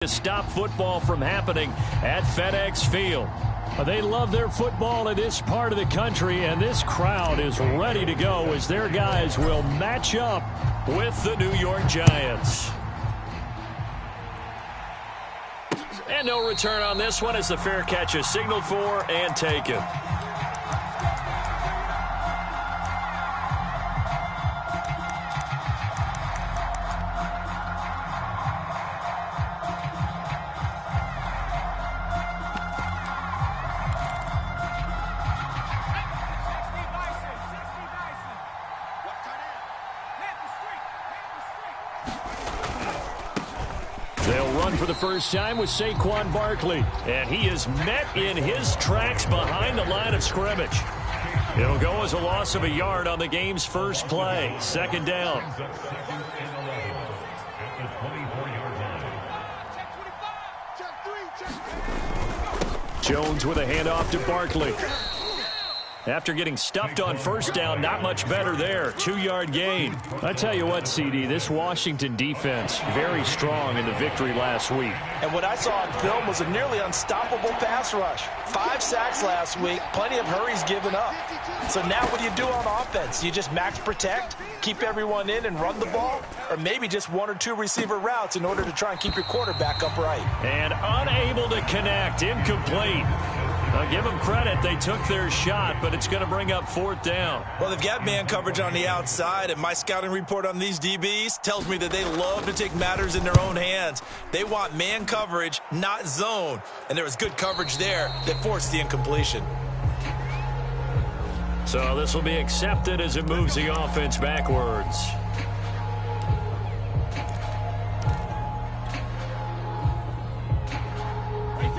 to stop football from happening at FedEx Field. They love their football in this part of the country, and this crowd is ready to go as their guys will match up with the New York Giants. And no return on this one as the fair catch is signaled for and taken. They'll run for the first time with Saquon Barkley. And he is met in his tracks behind the line of scrimmage. It'll go as a loss of a yard on the game's first play. Second down. Jones with a handoff to Barkley. After getting stuffed on first down, not much better there. 2-yard gain. I tell you what, CD, this Washington defense, very strong in the victory last week. And what I saw on film was a nearly unstoppable pass rush. 5 sacks last week, plenty of hurries given up. So now what do you do on offense? You just max protect, keep everyone in and run the ball, or maybe just 1 or 2 receiver routes in order to try and keep your quarterback upright. And unable to connect, incomplete. I'll give them credit. They took their shot, but it's going to bring up 4th down. Well, they've got man coverage on the outside, and my scouting report on these DBs tells me that they love to take matters in their own hands. They want man coverage, not zone. And there was good coverage there that forced the incompletion. So this will be accepted as it moves the offense backwards.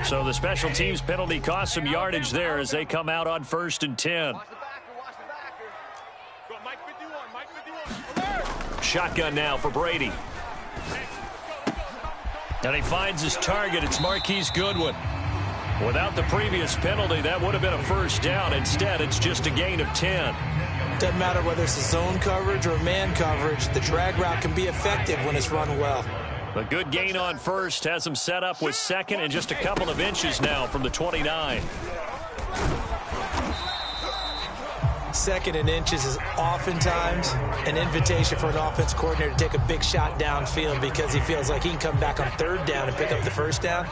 So the special teams penalty cost some yardage there as they come out on 1st and 10. Shotgun now for Brady. And he finds his target. It's Marquise Goodwin. Without the previous penalty, that would have been a first down. Instead, it's just a gain of 10. Doesn't matter whether it's a zone coverage or man coverage. The drag route can be effective when it's run well. A good gain on first has him set up with second and just a couple of inches now from the 29. Second and inches is oftentimes an invitation for an offense coordinator to take a big shot downfield because he feels like he can come back on 3rd down and pick up the first down.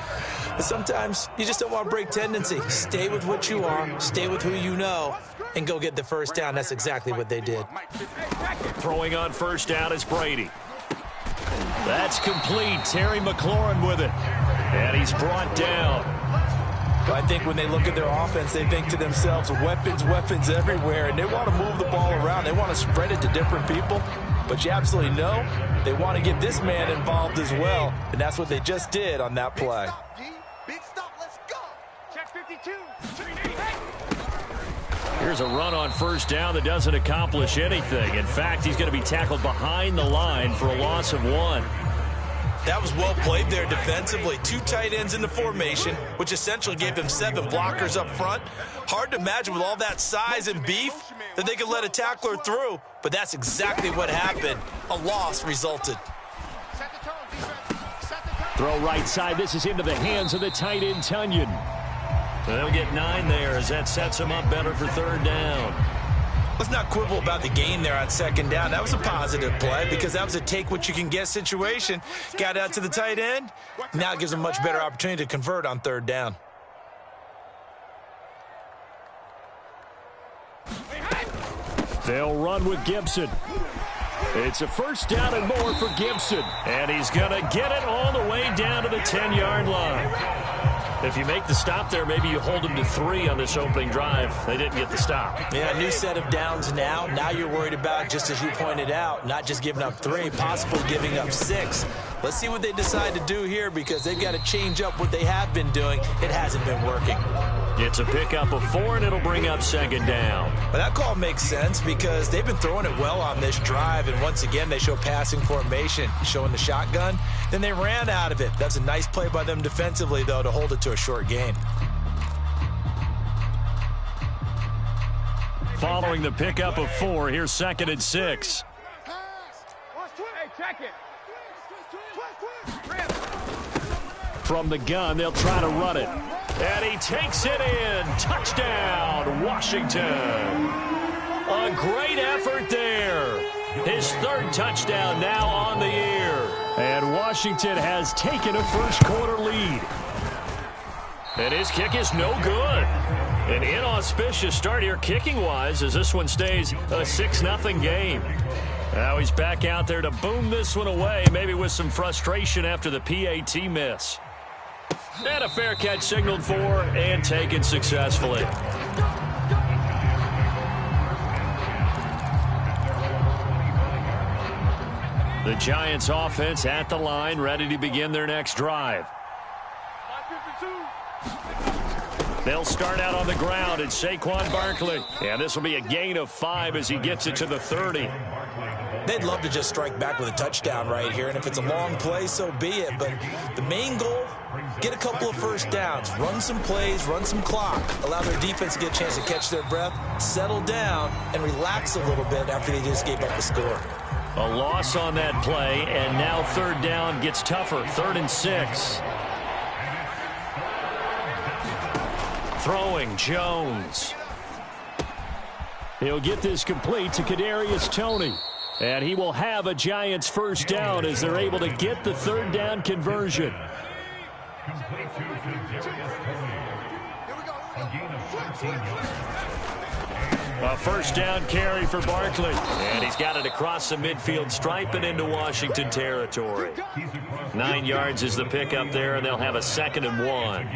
But sometimes you just don't want to break tendency. Stay with what you are, stay with who you know, and go get the first down. That's exactly what they did. Throwing on first down is Brady. That's complete. Terry McLaurin with it. And he's brought down. Well, I think when they look at their offense, they think to themselves, weapons, weapons everywhere, and they want to move the ball around. They want to spread it to different people. But you absolutely know they want to get this man involved as well, and that's what they just did on that play. Big stop, let's go. Check 52. Here's a run on first down that doesn't accomplish anything. In fact, he's going to be tackled behind the line for a loss of 1. That was well played there defensively. 2 tight ends in the formation, which essentially gave them 7 blockers up front. Hard to imagine with all that size and beef that they could let a tackler through, but that's exactly what happened. A loss resulted. Throw right side. This is into the hands of the tight end, Tunyon. They'll get 9 there as that sets them up better for 3rd down. Let's not quibble about the gain there on 2nd down. That was a positive play because that was a take-what-you-can-get situation. Got out to the tight end. Now it gives them a much better opportunity to convert on 3rd down. They'll run with Gibson. It's a first down and more for Gibson. And he's going to get it all the way down to the 10-yard line. If you make the stop there, maybe you hold them to 3 on this opening drive. They didn't get the stop. Yeah, new set of downs now. Now you're worried about, just as you pointed out, not just giving up 3, possibly giving up 6. Let's see what they decide to do here because they've got to change up what they have been doing. It hasn't been working. It's a pickup of 4, and it'll bring up 2nd down. But that call makes sense because they've been throwing it well on this drive, and once again, they show passing formation, showing the shotgun. Then they ran out of it. That's a nice play by them defensively, though, to hold it to a short gain. Following the pickup of 4, here's 2nd and 6. Hey, check it. From the gun, they'll try to run it. And he takes it in. Touchdown, Washington. A great effort there. His third touchdown now on the year. And Washington has taken a first-quarter lead. And his kick is no good. An inauspicious start here kicking-wise as this one stays a 6-0 game. Now he's back out there to boom this one away, maybe with some frustration after the PAT miss. And a fair catch signaled for and taken successfully. The Giants offense at the line, ready to begin their next drive. They'll start out on the ground. It's Saquon Barkley. And this will be a gain of 5 as he gets it to the 30. They'd love to just strike back with a touchdown right here, and if it's a long play, so be it. But the main goal, get a couple of first downs, run some plays, run some clock, allow their defense to get a chance to catch their breath, settle down, and relax a little bit after they just gave up a score. A loss on that play, and now third down gets tougher. 3rd and 6. Throwing, Jones. He'll get this complete to Kadarius Toney. And he will have a Giants first down as they're able to get the third down conversion. A first down carry for Barkley. And he's got it across the midfield stripe and into Washington territory. 9 yards is the pickup there, and they'll have a 2nd and 1.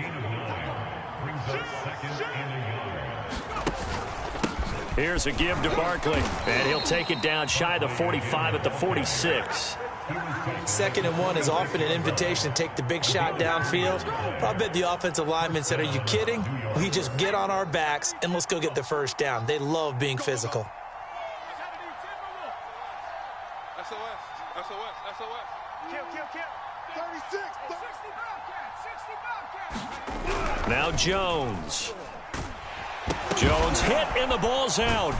Here's a give to Barkley, and he'll take it down shy of the 45 at the 46. 2nd and 1 is often an invitation to take the big shot downfield. I bet the offensive lineman said, are you kidding? We just get on our backs and let's go get the first down. They love being physical. SOS. Kill. 36. Now Jones. Jones hit and the ball's out.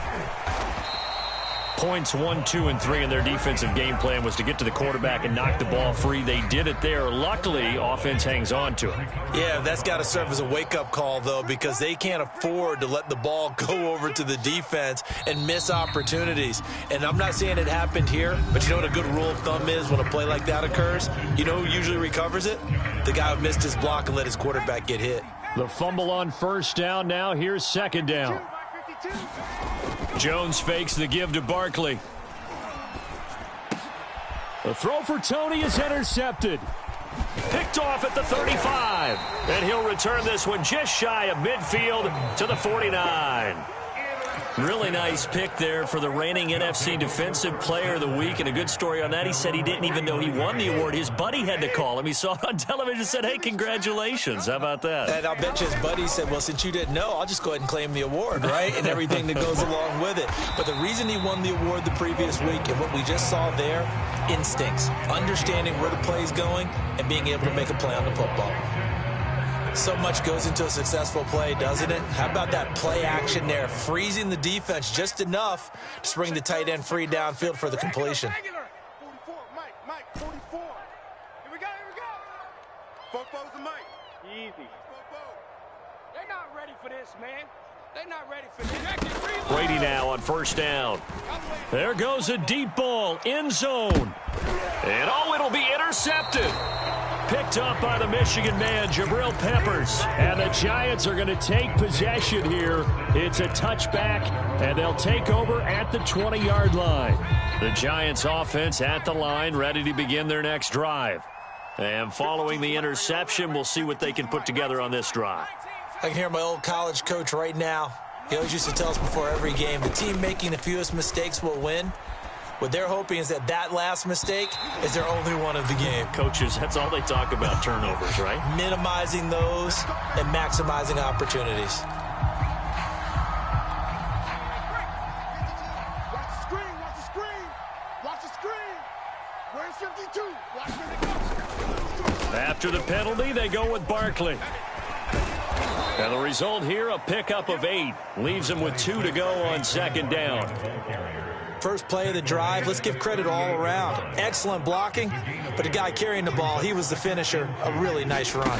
Points 1, 2, and 3 in their defensive game plan was to get to the quarterback and knock the ball free. They did it there. Luckily, offense hangs on to it. Yeah, that's got to serve as a wake-up call, though, because they can't afford to let the ball go over to the defense and miss opportunities. And I'm not saying it happened here, but you know what a good rule of thumb is when a play like that occurs? You know who usually recovers it? The guy who missed his block and let his quarterback get hit. The fumble on first down. Now here's 2nd down. Jones fakes the give to Barkley. The throw for Toney is intercepted. Picked off at the 35. And he'll return this one just shy of midfield to the 49. Really nice pick there for the reigning NFC Defensive Player of the Week. And a good story on that. He said he didn't even know he won the award. His buddy had to call him. He saw it on television and said, hey, congratulations. How about that? And I'll bet you his buddy said, well, since you didn't know, I'll just go ahead and claim the award, right? And everything that goes along with it. But the reason he won the award the previous week and what we just saw there, instincts, understanding where the play is going and being able to make a play on the football. So much goes into a successful play, doesn't it? How about that play action there, freezing the defense just enough to bring the tight end free downfield for the completion. 44, Mike, 44. Here we go. Fofo's the Mike. Easy. They're not ready for this, man. They're not ready for this. Brady now on first down. There goes a deep ball, end zone. And it'll be intercepted. Picked up by the Michigan man, Jabril Peppers. And the Giants are going to take possession here. It's a touchback, and they'll take over at the 20-yard line. The Giants offense at the line, ready to begin their next drive. And following the interception, we'll see what they can put together on this drive. I can hear my old college coach right now. He always used to tell us before every game, the team making the fewest mistakes will win. What they're hoping is that last mistake is their only one of the game. Coaches, that's all they talk about, turnovers, right? Minimizing those and maximizing opportunities. Watch the screen. Where's 52? Watch where they go. After the penalty, they go with Barkley. And the result here, a pickup of 8. Leaves them with 2 to go on 2nd down. First play of the drive, let's give credit all around. Excellent blocking, but the guy carrying the ball, he was the finisher. A really nice run.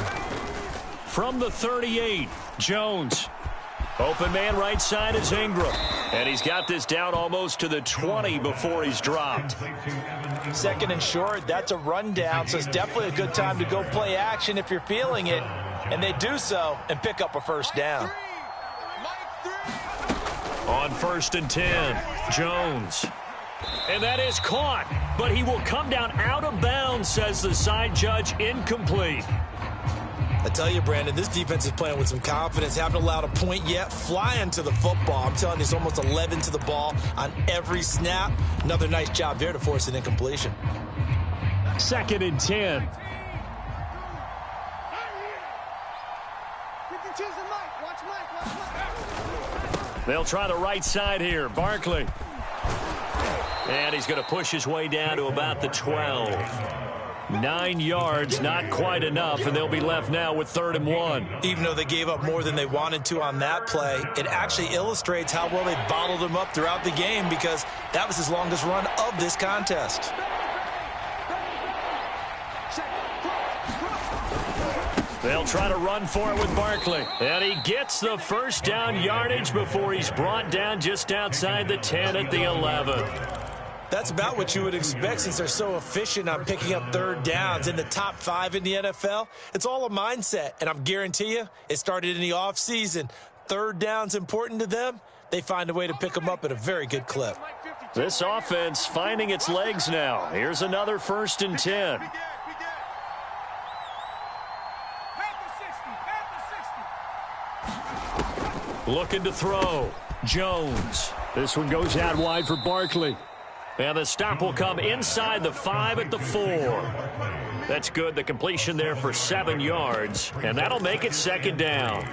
From the 38, Jones. Open man right side is Ingram. And he's got this down almost to the 20 before he's dropped. Second and short, that's a rundown, so it's definitely a good time to go play action if you're feeling it. And they do so and pick up a first down. On 1st and 10, Jones. And that is caught, but he will come down out of bounds, says the side judge, incomplete. I tell you, Brandon, this defense is playing with some confidence. Haven't allowed a point yet. Flying to the football. I'm telling you, it's almost 11 to the ball on every snap. Another nice job there to force an incompletion. 2nd and 10. They'll try the right side here. Barkley. And he's going to push his way down to about the 12. 9 yards, not quite enough, and they'll be left now with 3rd and 1. Even though they gave up more than they wanted to on that play, it actually illustrates how well they bottled him up throughout the game because that was his longest run of this contest. They'll try to run for it with Barkley. And he gets the first down yardage before he's brought down just outside the 10 at the 11. That's about what you would expect since they're so efficient on picking up 3rd downs in the top 5 in the NFL. It's all a mindset, and I'm guarantee you it started in the offseason. 3rd down's important to them. They find a way to pick them up at a very good clip. This offense finding its legs now. Here's another 1st and 10. Looking to throw. Jones. This one goes out wide for Barkley. And the stop will come inside the 5 at the 4. That's good. The completion there for 7 yards. And that'll make it 2nd down.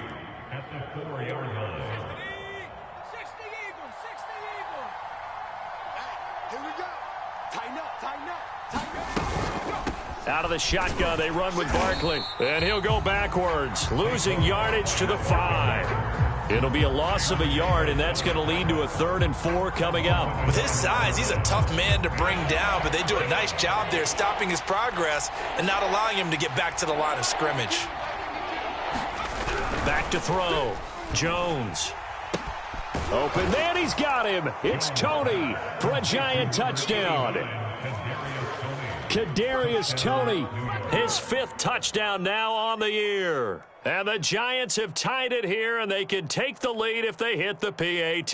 Out of the shotgun, they run with Barkley. And he'll go backwards, losing yardage to the 5. It'll be a loss of a yard, and that's going to lead to a 3rd and 4 coming up. With his size, he's a tough man to bring down, but they do a nice job there stopping his progress and not allowing him to get back to the line of scrimmage. Back to throw. Jones. Open man, he's got him. It's Toney for a giant touchdown. Kadarius Toney, his 5th touchdown now on the year. And the Giants have tied it here, and they can take the lead if they hit the PAT.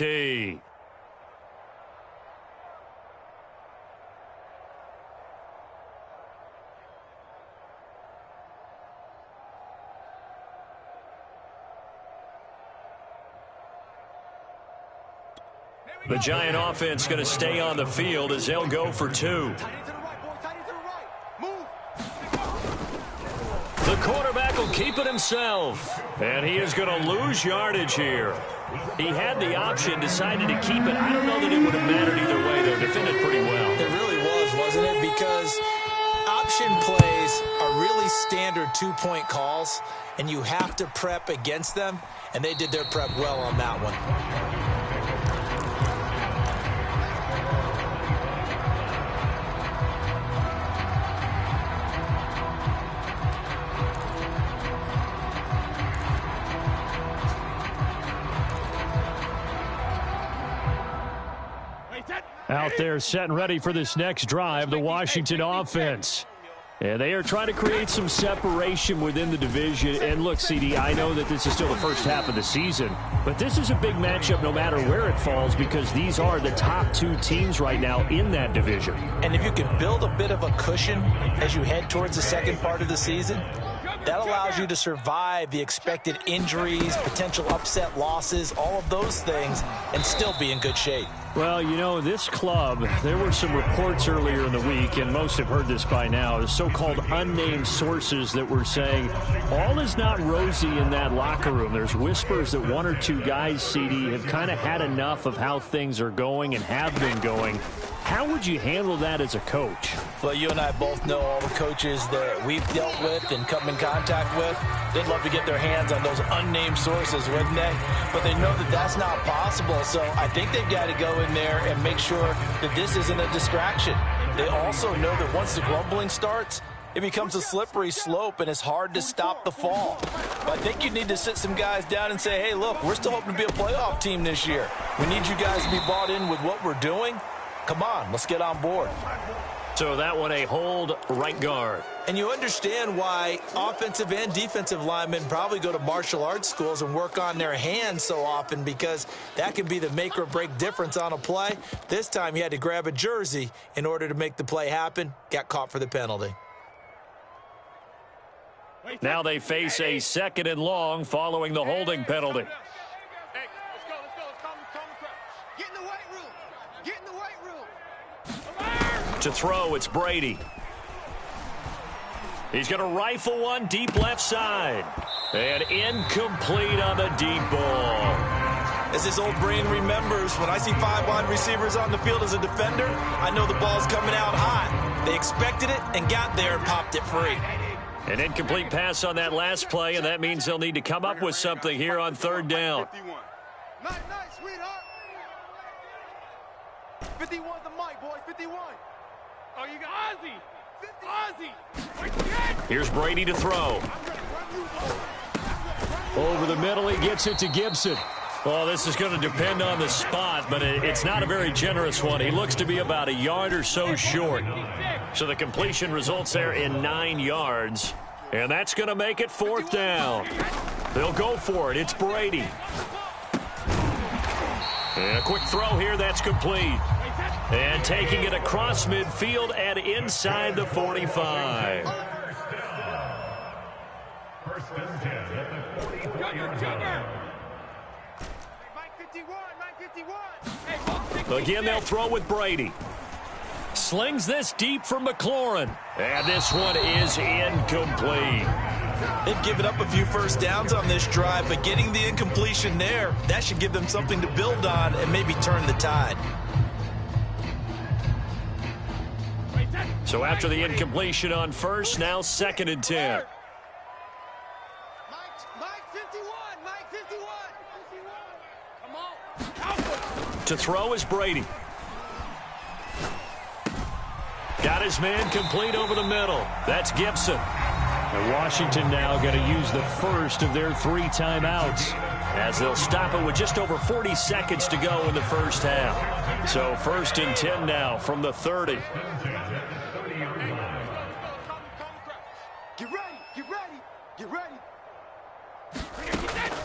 The Giant offense going to stay on the field as they'll go for 2. The quarterback will keep it himself. And he is going to lose yardage here. He had the option, decided to keep it. I don't know that it would have mattered either way, though. Defended pretty well. It really was, wasn't it? Because option plays are really standard 2-point calls, and you have to prep against them, and they did their prep well on that one. Out there set and ready for this next drive, the Washington offense. And they are trying to create some separation within the division. And look, CD, I know that this is still the first half of the season, but this is a big matchup no matter where it falls because these are the top 2 teams right now in that division. And if you can build a bit of a cushion as you head towards the second part of the season, that allows you to survive the expected injuries, potential upset losses, all of those things, and still be in good shape. Well, you know, this club, there were some reports earlier in the week, and most have heard this by now, so-called unnamed sources that were saying all is not rosy in that locker room. There's whispers that 1 or 2 guys, CD, have kind of had enough of how things are going and have been going. How would you handle that as a coach? Well, you and I both know all the coaches that we've dealt with and come in contact with. They'd love to get their hands on those unnamed sources, wouldn't they? But they know that that's not possible, so I think they've got to go in there and make sure that this isn't a distraction. They also know that once the grumbling starts, it becomes a slippery slope, and it's hard to stop the fall. But I think you need to sit some guys down and say, hey, look, we're still hoping to be a playoff team this year. We need you guys to be bought in with what we're doing. Come on, let's get on board. So that one a hold right guard. And you understand why offensive and defensive linemen probably go to martial arts schools and work on their hands so often, because that can be the make or break difference on a play. This time he had to grab a jersey in order to make the play happen. Got caught for the penalty. Now they face a 2nd and long following the holding penalty. Hey, let's go. Let's calm the crowd. Get in the weight room. Get in the weight room. To throw, it's Brady. He's going to rifle one deep left side. And incomplete on the deep ball. As his old brain remembers, when I see 5 wide receivers on the field as a defender, I know the ball's coming out hot. They expected it and got there and popped it free. An incomplete pass on that last play, and that means they'll need to come up with something here on 3rd down. 51. Nice, sweetheart. 51's the mic, boys. 51. Oh, you got Ozzie. Here's Brady to throw. Over the middle, he gets it to Gibson. Well, this is going to depend on the spot, but it's not a very generous one. He looks to be about a yard or so short. So the completion results there in 9 yards. And that's going to make it 4th down. They'll go for it. It's Brady. And a quick throw here. That's complete. And taking it across midfield and inside the 45. First and 10 at the 45-yard line. Again, they'll throw with Brady. Slings this deep for McLaurin. And this one is incomplete. They've given up a few first downs on this drive, but getting the incompletion there, that should give them something to build on and maybe turn the tide. So after the incompletion on first, now 2nd and 10. To throw is Brady. Got his man complete over the middle. That's Gibson. And Washington now going to use the first of their 3 timeouts, as they'll stop it with just over 40 seconds to go in the first half. So 1st and 10 now from the 30. Get ready, get ready, get ready.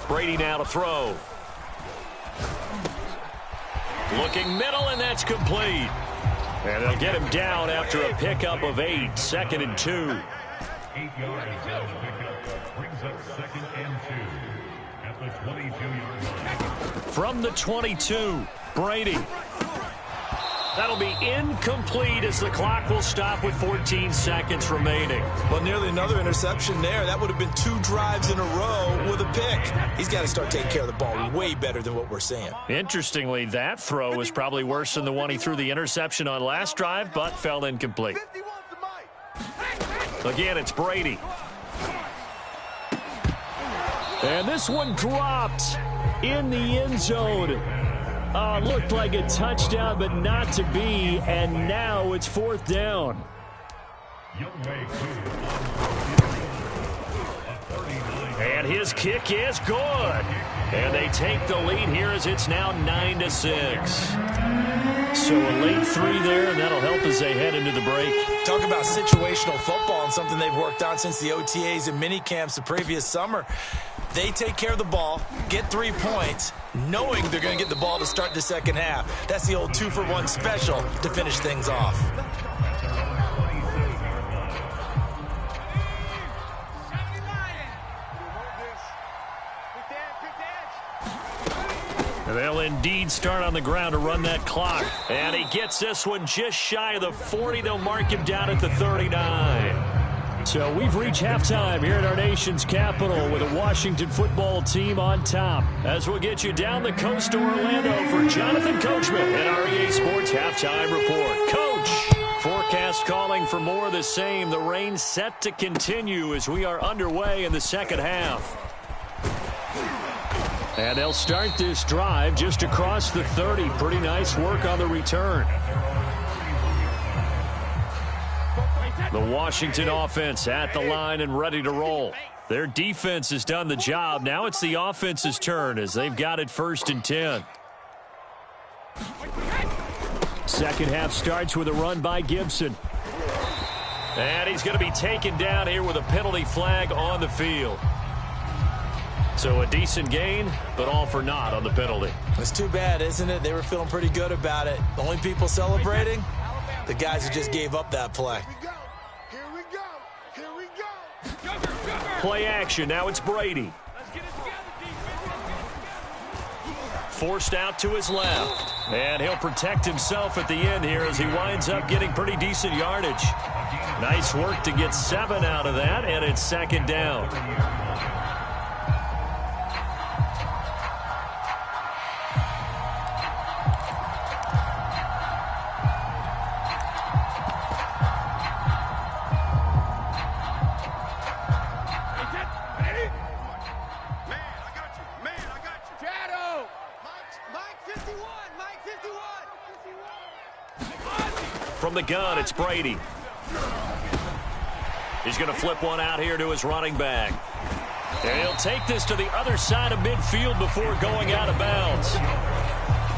Brady now to throw. Looking middle, and that's complete. And they'll get him down after a pickup of 8. 2nd and 2. 8 yards down pickup brings up 2nd and 2 at the 22-yard line. From the 22, Brady. That'll be incomplete as the clock will stop with 14 seconds remaining. Well, nearly another interception there. That would have been 2 drives in a row with a pick. He's got to start taking care of the ball way better than what we're seeing. Interestingly, that throw was probably worse than the one he threw the interception on last drive, but fell incomplete. Again, it's Brady. And this one dropped in the end zone. Looked like a touchdown, but not to be. And now it's 4th down. And his kick is good. And they take the lead here as it's now 9-6. So a late 3 there, and that'll help as they head into the break. Talk about situational football and something they've worked on since the OTAs and mini camps the previous summer. They take care of the ball, get 3 points, knowing they're going to get the ball to start the second half. That's the old 2-for-1 special to finish things off. They'll indeed start on the ground to run that clock. And he gets this one just shy of the 40. They'll mark him down at the 39. So So we've reached halftime here at our nation's capital with a Washington football team on top. As we'll get you down the coast to Orlando for Jonathan Coachman and our EA Sports Halftime Report. Coach, forecast calling for more of the same. The rain set to continue as we are underway in the second half. And they'll start this drive just across the 30. Pretty nice work on the return. The Washington offense at the line and ready to roll. Their defense has done the job. Now it's the offense's turn as they've got it 1st and 10. Second half starts with a run by Gibson. And he's going to be taken down here with a penalty flag on the field. So a decent gain, but all for naught on the penalty. It's too bad, isn't it? They were feeling pretty good about it. The only people celebrating, the guys who just gave up that play. Play action. Now it's Brady. Forced out to his left. And he'll protect himself at the end here as he winds up getting pretty decent yardage. Nice work to get 7 out of that, and it's 2nd down. From the gun, it's Brady. He's going to flip one out here to his running back. And he'll take this to the other side of midfield before going out of bounds.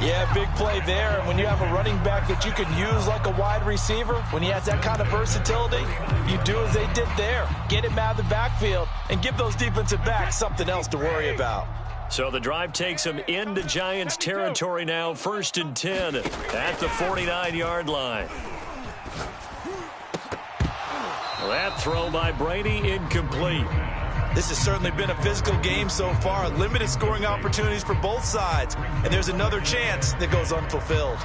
Yeah, big play there. And when you have a running back that you can use like a wide receiver, when he has that kind of versatility, you do as they did there. Get him out of the backfield and give those defensive backs something else to worry about. So the drive takes him into Giants territory now, 1st and 10 at the 49-yard line. That throw by Brady incomplete. This has certainly been a physical game so far. Limited scoring opportunities for both sides. And there's another chance that goes unfulfilled.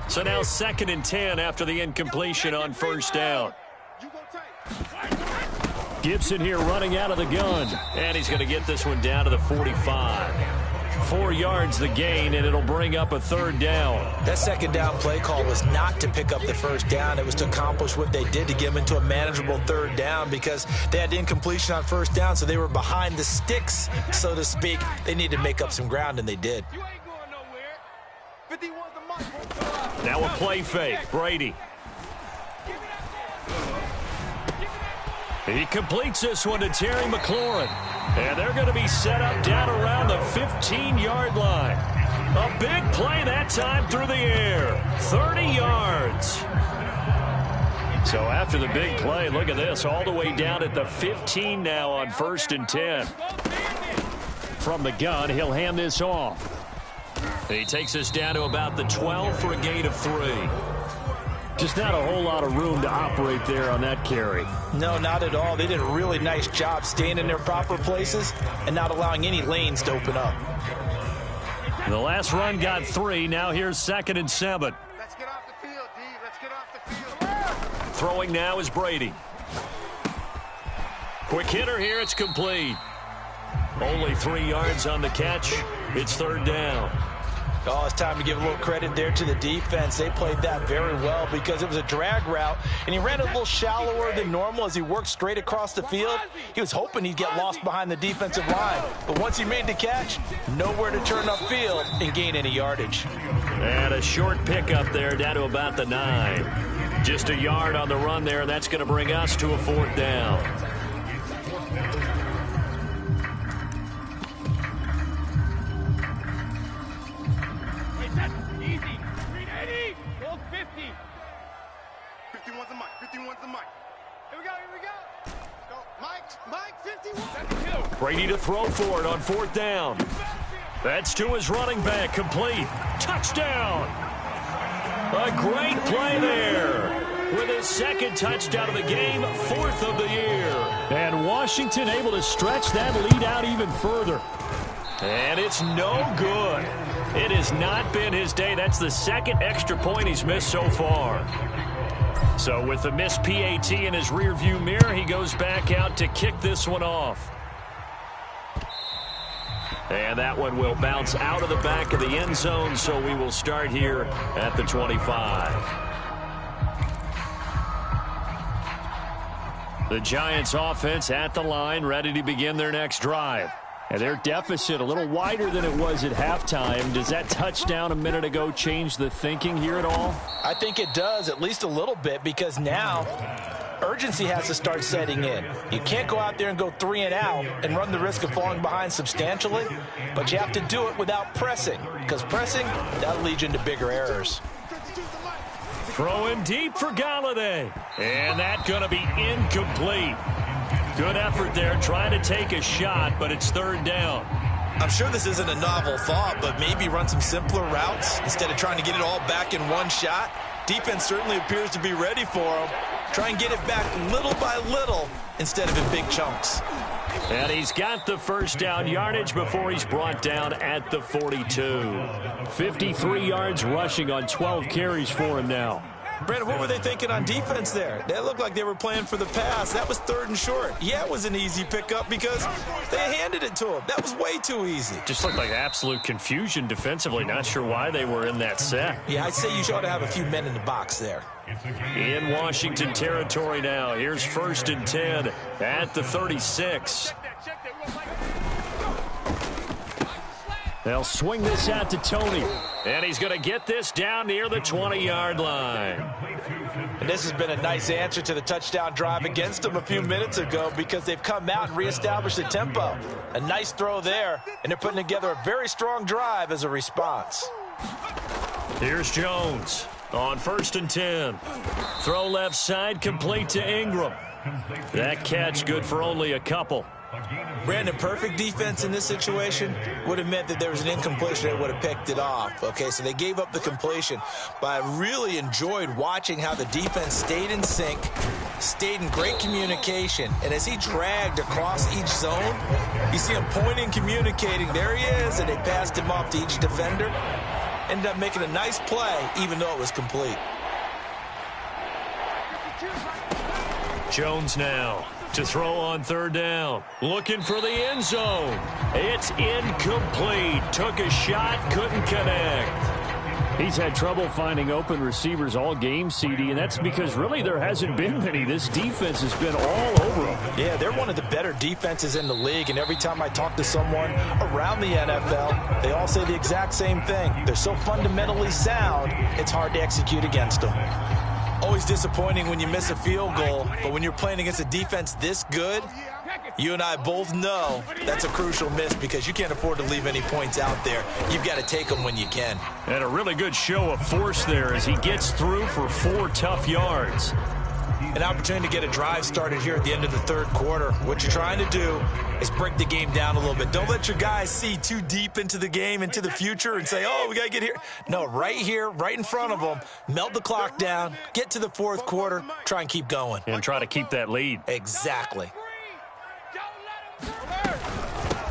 So now 2nd and 10 after the incompletion on 1st down. Gibson here running out of the gun. And he's going to get this one down to the 45. 4 yards the gain, and it'll bring up a 3rd down. That 2nd down play call was not to pick up the 1st down. It was to accomplish what they did to get them into a manageable 3rd down because they had incompletion on 1st down, so they were behind the sticks, so to speak. They needed to make up some ground, and they did. Now a play fake. Brady. He completes this one to Terry McLaurin. And they're going to be set up down around the 15-yard line. A big play that time through the air. 30 yards. So after the big play, look at this. All the way down at the 15 now on 1st and 10. From the gun, he'll hand this off. He takes us down to about the 12 for a gain of 3. Just not a whole lot of room to operate there on that carry. No, not at all. They did a really nice job staying in their proper places and not allowing any lanes to open up. The last run got 3. Now here's 2nd and 7. Let's get off the field, D. Let's get off the field. Throwing now is Brady. Quick hitter here. It's complete. Only 3 yards on the catch. It's 3rd down. Oh, it's time to give a little credit there to the defense. They played that very well because it was a drag route, and he ran a little shallower than normal as he worked straight across the field. He was hoping he'd get lost behind the defensive line, but once he made the catch, nowhere to turn upfield and gain any yardage. And a short pickup there down to about the 9. Just a yard on the run there, and that's going to bring us to a 4th down. Brady to throw for it on 4th down. That's to his running back, complete. Touchdown! A great play there. With his 2nd touchdown of the game, 4th of the year. And Washington able to stretch that lead out even further. And it's no good. It has not been his day. That's the 2nd extra point he's missed so far. So with the missed PAT in his rearview mirror, he goes back out to kick this one off. And that one will bounce out of the back of the end zone, so we will start here at the 25. The Giants offense at the line, ready to begin their next drive. And their deficit a little wider than it was at halftime. Does that touchdown a minute ago change the thinking here at all? I think it does, at least a little bit, because now urgency has to start setting in. You can't go out there and go 3 and out and run the risk of falling behind substantially, but you have to do it without pressing, because pressing, that'll lead you into bigger errors. Throwing deep for Galladay. And that's going to be incomplete. Good effort there, trying to take a shot, but it's third down. I'm sure this isn't a novel thought, but maybe run some simpler routes instead of trying to get it all back in one shot. Defense certainly appears to be ready for them. Try and get it back little by little instead of in big chunks. And he's got the first down yardage before he's brought down at the 42. 53 yards rushing on 12 carries for him now. Brandon, what were they thinking on defense there? They looked like they were playing for the pass. That was 3rd and short. Yeah, it was an easy pickup because they handed it to him. That was way too easy. Just looked like absolute confusion defensively. Not sure why they were in that set. Yeah, I'd say you ought to have a few men in the box there. In Washington territory now. Here's 1st and 10 at the 36. They'll swing this out to Tony. And he's going to get this down near the 20-yard line. And this has been a nice answer to the touchdown drive against them a few minutes ago because they've come out and reestablished the tempo. A nice throw there, and they're putting together a very strong drive as a response. Here's Jones on 1st and 10. Throw left side, complete to Ingram. That catch good for only a couple. Brandon, perfect defense in this situation would have meant that there was an incompletion that would have picked it off. Okay, so they gave up the completion. But I really enjoyed watching how the defense stayed in sync, stayed in great communication. And as he dragged across each zone, you see him pointing, communicating. There he is, and they passed him off to each defender. Ended up making a nice play, even though it was complete. Jones now to throw on 3rd down. Looking for the end zone. It's incomplete. Took a shot, couldn't connect. He's had trouble finding open receivers all game, CD, and that's because really there hasn't been many. This defense has been all over them. Yeah, they're one of the better defenses in the league, and every time I talk to someone around the NFL, they all say the exact same thing. They're so fundamentally sound, it's hard to execute against them. Always disappointing when you miss a field goal, but when you're playing against a defense this good, you and I both know that's a crucial miss because you can't afford to leave any points out there. You've got to take them when you can. And a really good show of force there as he gets through for 4 tough yards. An opportunity to get a drive started here at the end of the 3rd quarter. What you're trying to do is break the game down a little bit. Don't let your guys see too deep into the game, into the future, and say, oh, we got to get here. No, right here, right in front of them, melt the clock down, get to the 4th quarter, try and keep going. And try to keep that lead. Exactly.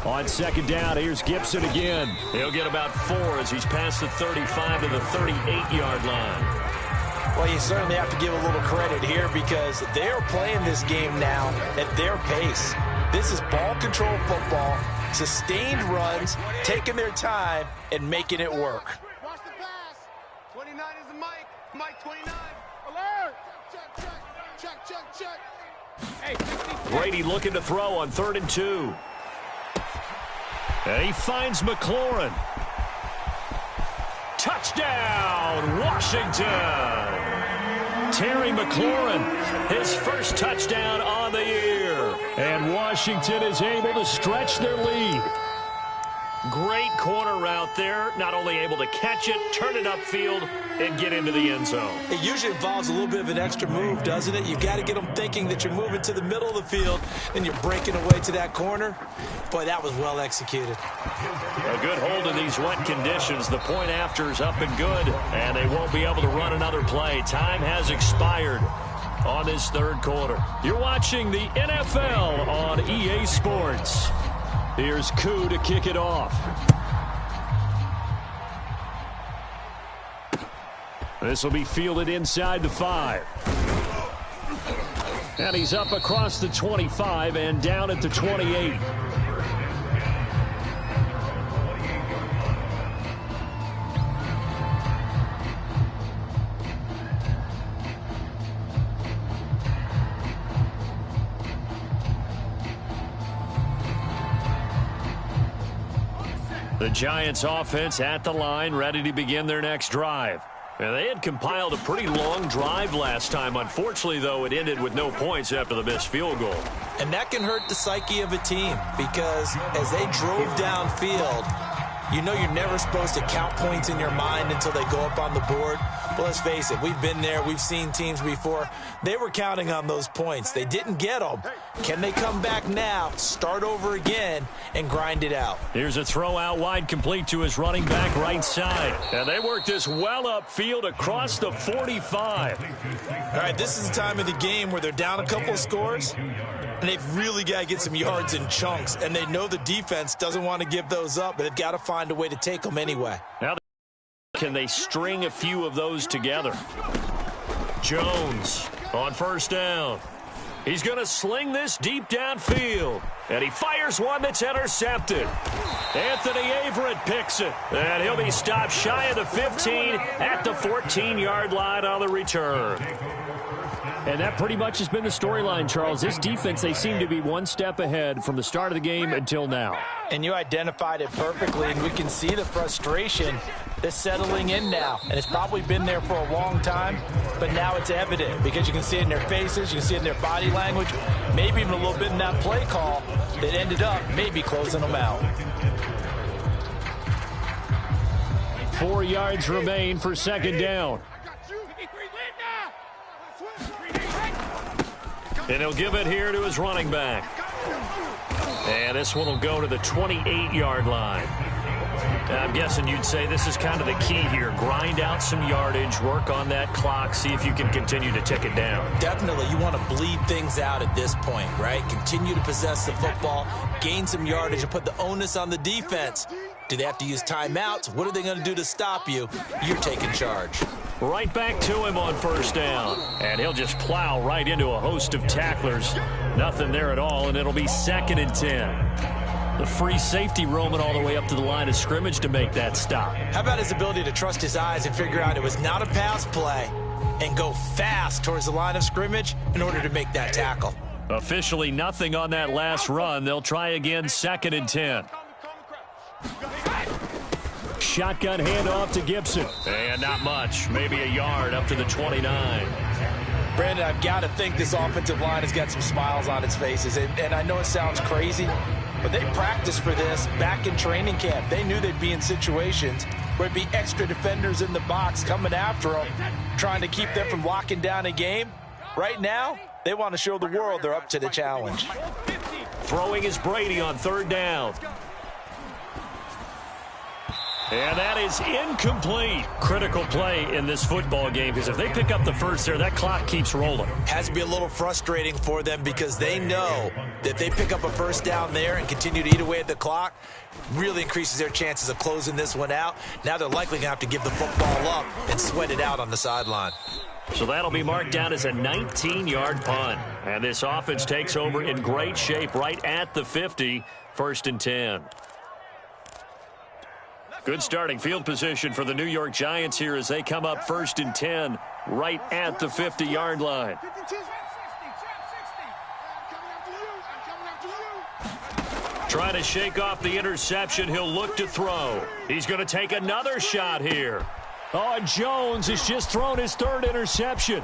On 2nd down, here's Gibson again. He'll get about 4 as he's past the 35 to the 38-yard line. Well, you certainly have to give a little credit here because they're playing this game now at their pace. This is ball control football, sustained runs, taking their time, and making it work. Watch the pass. 29 is Mike. Mike 29. Alert. Check. Hey, Brady looking to throw on 3rd and 2. And he finds McLaurin. Touchdown, Washington. Terry McLaurin, his first touchdown on the year. And Washington is able to stretch their lead. Great corner route there. Not only able to catch it, turn it upfield, and get into the end zone. It usually involves a little bit of an extra move, doesn't it? You've got to get them thinking that you're moving to the middle of the field, and you're breaking away to that corner. Boy, that was well executed. A good hold in these wet conditions. The point after is up and good, and they won't be able to run another play. Time has expired on this 3rd quarter. You're watching the NFL on EA Sports. Here's Koo to kick it off. This will be fielded inside the 5. And he's up across the 25 and down at the 28. The Giants offense at the line, ready to begin their next drive. And they had compiled a pretty long drive last time. Unfortunately, though, it ended with no points after the missed field goal. And that can hurt the psyche of a team because as they drove downfield, you know you're never supposed to count points in your mind until they go up on the board. But let's face it, we've been there. We've seen teams before. They were counting on those points. They didn't get them. Can they come back now, start over again, and grind it out? Here's a throw out wide, complete to his running back right side. And they work this well upfield across the 45. All right, this is the time of the game where they're down a couple of scores, and they've really got to get some yards in chunks. And they know the defense doesn't want to give those up, but they've got to find a way to take them anyway. Now, can they string a few of those together? Jones on first down. He's going to sling this deep downfield. And he fires one that's intercepted. Anthony Averett picks it. And he'll be stopped shy of the 15 at the 14-yard line on the return. And that pretty much has been the storyline, Charles. This defense, they seem to be one step ahead from the start of the game until now. And you identified it perfectly, and we can see the frustration that's settling in now. And it's probably been there for a long time, but now it's evident because you can see it in their faces, you can see it in their body language, maybe even a little bit in that play call that ended up maybe closing them out. 4 yards remain for second down. And he'll give it here to his running back. And this one will go to the 28-yard line. I'm guessing you'd say this is kind of the key here. Grind out some yardage, work on that clock, see if you can continue to tick it down. Definitely. You want to bleed things out at this point, right? Continue to possess the football, gain some yardage, and put the onus on the defense. Do they have to use timeouts? What are they going to do to stop you? You're taking charge. Right back to him on first down. And he'll just plow right into a host of tacklers. Nothing there at all, and it'll be 2nd and 10. The free safety roaming all the way up to the line of scrimmage to make that stop. How about his ability to trust his eyes and figure out it was not a pass play and go fast towards the line of scrimmage in order to make that tackle? Officially nothing on that last run. They'll try again, 2nd and 10. Shotgun handoff to Gibson. And not much. Maybe a yard up to the 29. Brandon, I've got to think this offensive line has got some smiles on its faces. And I know it sounds crazy, but they practiced for this back in training camp. They knew they'd be in situations where it'd be extra defenders in the box coming after them, trying to keep them from locking down a game. Right now, they want to show the world they're up to the challenge. Throwing is Brady on 3rd down. And that is incomplete. Critical play in this football game because if they pick up the first there, that clock keeps rolling. Has to be a little frustrating for them because they know that if they pick up a first down there and continue to eat away at the clock, really increases their chances of closing this one out. Now they're likely going to have to give the football up and sweat it out on the sideline. So that'll be marked down as a 19-yard punt. And this offense takes over in great shape right at the 50, 1st and 10. Good starting field position for the New York Giants here as they come up 1st and 10 right at the 50-yard line. Trying to shake off the interception. He'll look to throw. He's going to take another shot here. Oh, Jones has just thrown his 3rd interception.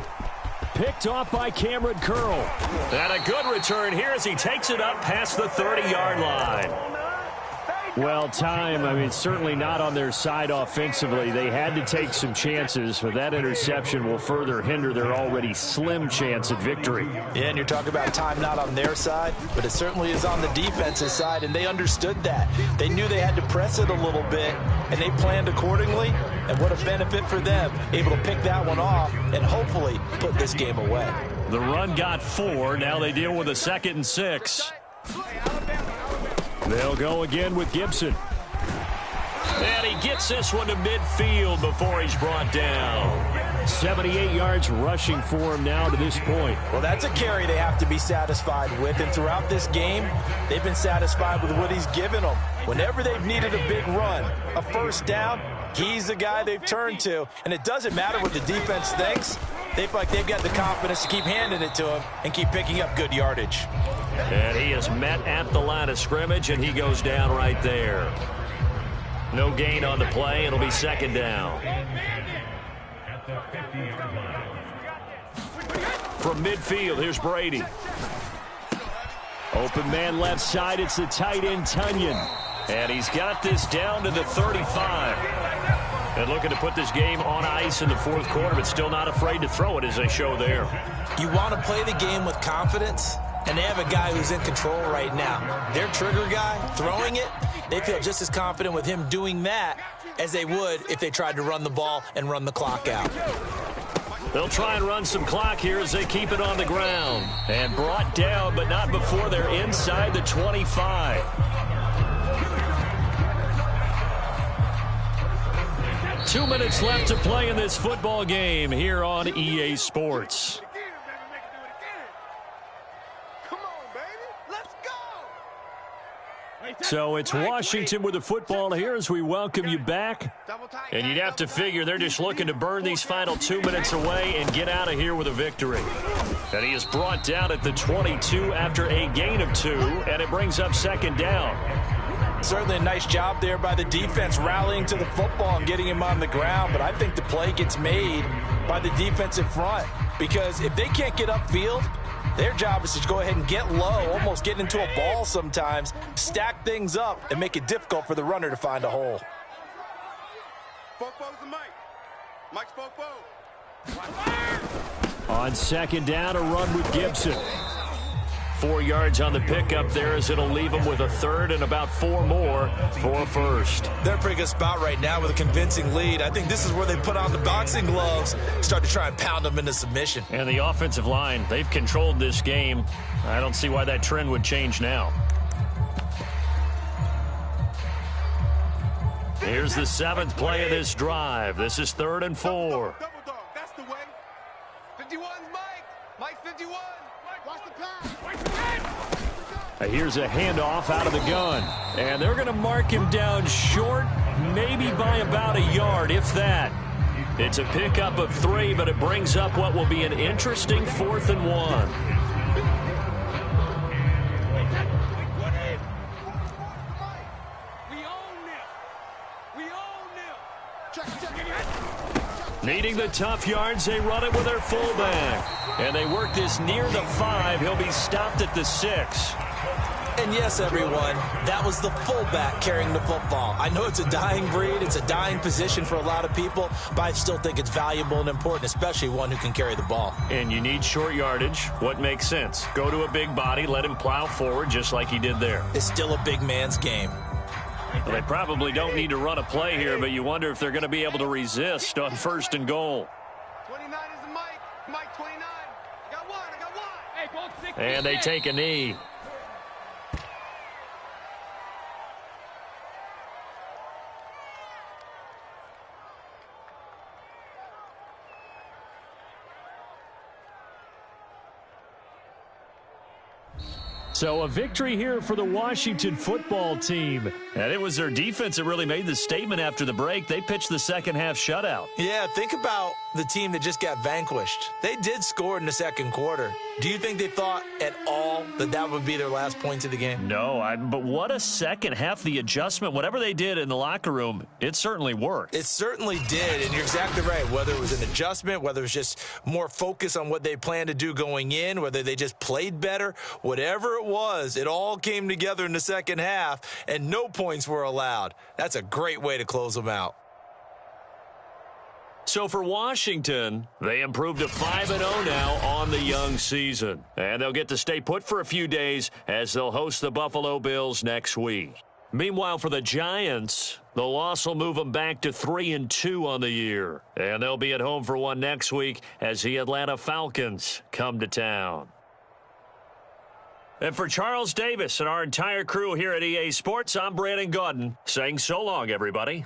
Picked off by Cameron Curl. And a good return here as he takes it up past the 30-yard line. Well, time, I mean, certainly not on their side offensively. They had to take some chances, but that interception will further hinder their already slim chance at victory. Yeah, and you're talking about time not on their side, but it certainly is on the defensive side, and they understood that. They knew they had to press it a little bit, and they planned accordingly, and what a benefit for them, able to pick that one off and hopefully put this game away. The run got 4. Now they deal with a 2nd and 6. They'll go again with Gibson. And he gets this one to midfield before he's brought down. 78 yards rushing for him now to this point. Well, that's a carry they have to be satisfied with. And throughout this game, they've been satisfied with what he's given them. Whenever they've needed a big run, a first down, he's the guy they've turned to. And it doesn't matter what the defense thinks. They feel like they've got the confidence to keep handing it to him and keep picking up good yardage. And he is met at the line of scrimmage, and he goes down right there. No gain on the play. It'll be second down. From midfield, here's Brady. Open man left side. It's the tight end, Tunyon. And he's got this down to the 35. And looking to put this game on ice in the fourth quarter, but still not afraid to throw it as they show there. You want to play the game with confidence, and they have a guy who's in control right now. Their trigger guy, throwing it, they feel just as confident with him doing that as they would if they tried to run the ball and run the clock out. They'll try and run some clock here as they keep it on the ground. And brought down, but not before they're inside the 25. 2 minutes left to play in this football game here on EA Sports. So it's Washington with the football here as we welcome you back. And you'd have to figure they're just looking to burn these final 2 minutes away and get out of here with a victory. And he is brought down at the 22 after a gain of 2, and it brings up second down. Certainly a nice job there by the defense rallying to the football and getting him on the ground, but I think the play gets made by the defensive front because if they can't get upfield, their job is to go ahead and get low, almost get into a ball sometimes, stack things up, and make it difficult for the runner to find a hole. Fofo's the Mike. Mike's Fofo. On second down, a run with Gibson. 4 yards on the pickup there as it'll leave them with a third and about 4 more for a first. They're in a pretty good spot right now with a convincing lead. I think this is where they put on the boxing gloves, start to try and pound them into submission. And the offensive line, they've controlled this game. I don't see why that trend would change now. Here's the 7th play of this drive. This is 3rd and 4. Double dog. That's the way. 51's Mike. Mike's 51. Watch the pass. Here's a handoff out of the gun. And they're going to mark him down short, maybe by about a yard, if that. It's a pickup of 3, but it brings up what will be an interesting 4th and 1. Needing the tough yards, they run it with their fullback. And they work this near the 5. He'll be stopped at the 6. And yes, everyone, that was the fullback carrying the football. I know it's a dying breed, it's a dying position for a lot of people, but I still think it's valuable and important, especially one who can carry the ball. And you need short yardage. What makes sense? Go to a big body, let him plow forward just like he did there. It's still a big man's game. Well, they probably don't need to run a play here, but you wonder if they're going to be able to resist on 1st and goal. 29 is the Mike. Mike 29. I got one. Hey, go 60. And they take a knee. So a victory here for the Washington football team. And it was their defense that really made the statement after the break. They pitched the second half shutout. Yeah, think about the team that just got vanquished. They did score in the second quarter. Do you think they thought at all that that would be their last points of the game? No, but what a second half. The adjustment, whatever they did in the locker room, it certainly worked. It certainly did, and you're exactly right. Whether it was an adjustment, whether it was just more focus on what they planned to do going in, whether they just played better, whatever it was, it all came together in the second half, and no points were allowed. That's a great way to close them out. So for Washington, they improved to 5-0 now on the young season. And they'll get to stay put for a few days as they'll host the Buffalo Bills next week. Meanwhile, for the Giants, the loss will move them back to 3-2 on the year. And they'll be at home for one next week as the Atlanta Falcons come to town. And for Charles Davis and our entire crew here at EA Sports, I'm Brandon Gaudin saying so long, everybody.